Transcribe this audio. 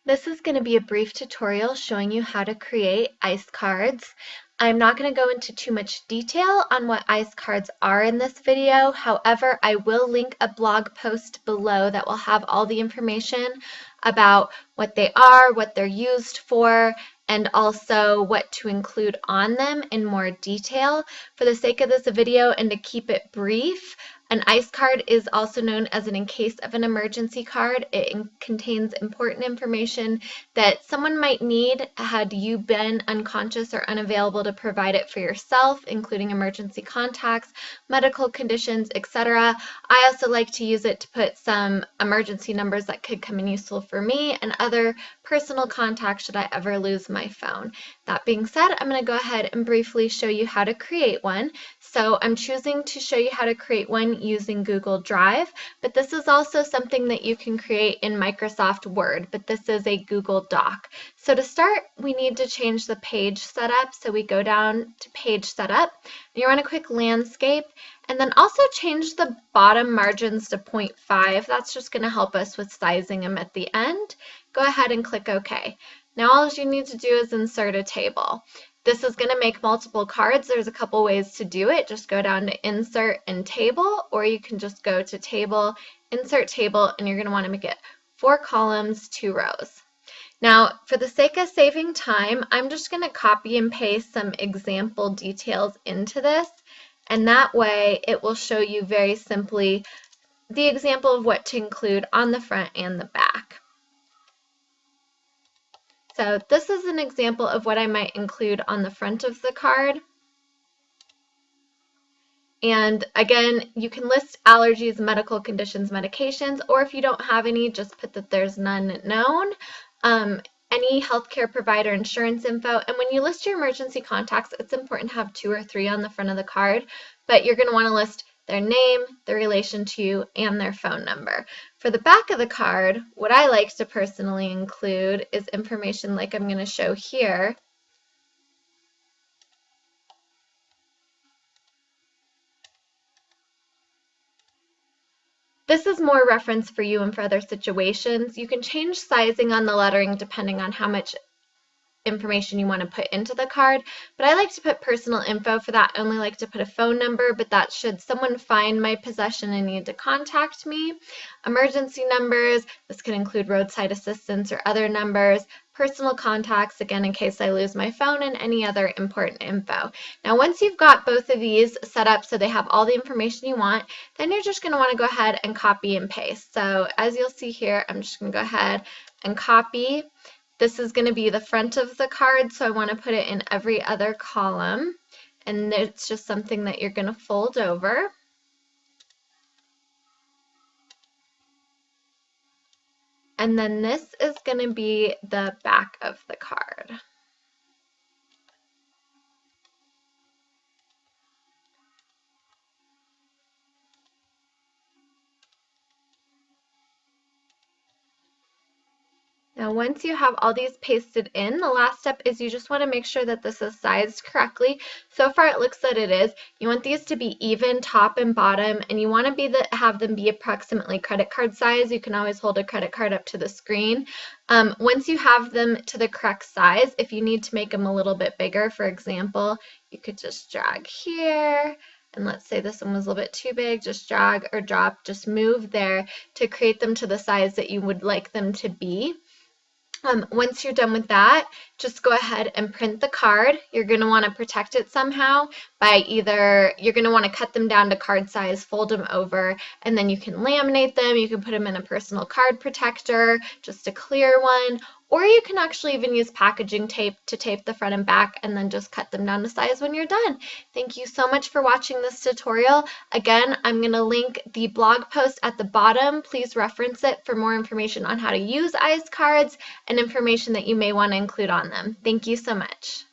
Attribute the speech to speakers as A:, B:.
A: This is going to be a brief tutorial showing you how to create ICE cards. I'm not going to go into too much detail on what ICE cards are in this video. However, I will link a blog post below that will have all the information about what they are, what they're used for, and also what to include on them in more detail. For the sake of this video and to keep it brief, an ICE card is also known as an in case of an emergency card. It contains important information that someone might need had you been unconscious or unavailable to provide it for yourself, including emergency contacts, medical conditions, etc. I also like to use it to put some emergency numbers that could come in useful for me and other personal contacts should I ever lose my phone. That being said, I'm going to go ahead and briefly show you how to create one. So I'm choosing to show you how to create one using Google Drive, but this is also something that you can create in Microsoft Word, but this is a Google Doc. So to start, we need to change the page setup. So we go down to page setup, and you run a quick landscape, and then also change the bottom margins to 0.5. That's just going to help us with sizing them at the end. Go ahead and click OK. Now all you need to do is insert a table. This is going to make multiple cards. There's a couple ways to do it. Just go down to Insert and Table, or you can just go to Table, Insert Table, and you're going to want to make it 4 columns, 2 rows. Now, for the sake of saving time, I'm just going to copy and paste some example details into this, and that way it will show you very simply the example of what to include on the front and the back. So this is an example of what I might include on the front of the card. And again, you can list allergies, medical conditions, medications, or if you don't have any, just put that there's none known. Any healthcare provider insurance info. And when you list your emergency contacts, it's important to have 2 or 3 on the front of the card, but you're going to want to list their name, their relation to you, and their phone number. For the back of the card, what I like to personally include is information like I'm going to show here. This is more reference for you and for other situations. You can change sizing on the lettering depending on how much information you want to put into the card, but I like to put personal info. For that, I only like to put a phone number, but that should someone find my possession and need to contact me. Emergency numbers, this can include roadside assistance or other numbers. Personal contacts, again, in case I lose my phone, and any other important info. Now, once you've got both of these set up so they have all the information you want, then you're just going to want to go ahead and copy and paste. So as you'll see here, I'm just going to go ahead and copy. This is going to be the front of the card, so I want to put it in every other column, and it's just something that you're going to fold over. And then this is going to be the back of the card. Now, once you have all these pasted in, the last step is you just want to make sure that this is sized correctly. So far, it looks that it is. You want these to be even, top and bottom, and you want to have them be approximately credit card size. You can always hold a credit card up to the screen. Once you have them to the correct size, if you need to make them a little bit bigger, for example, you could just drag here. And let's say this one was a little bit too big, just drag or drop, just move there to create them to the size that you would like them to be. Once you're done with that, just go ahead and print the card. You're going to want to protect it somehow by you're going to want to cut them down to card size, fold them over, and then you can laminate them. You can put them in a personal card protector, just a clear one, or you can actually even use packaging tape to tape the front and back and then just cut them down to size when you're done. Thank you so much for watching this tutorial. Again, I'm going to link the blog post at the bottom. Please reference it for more information on how to use ICE cards and information that you may want to include on them. Thank you so much.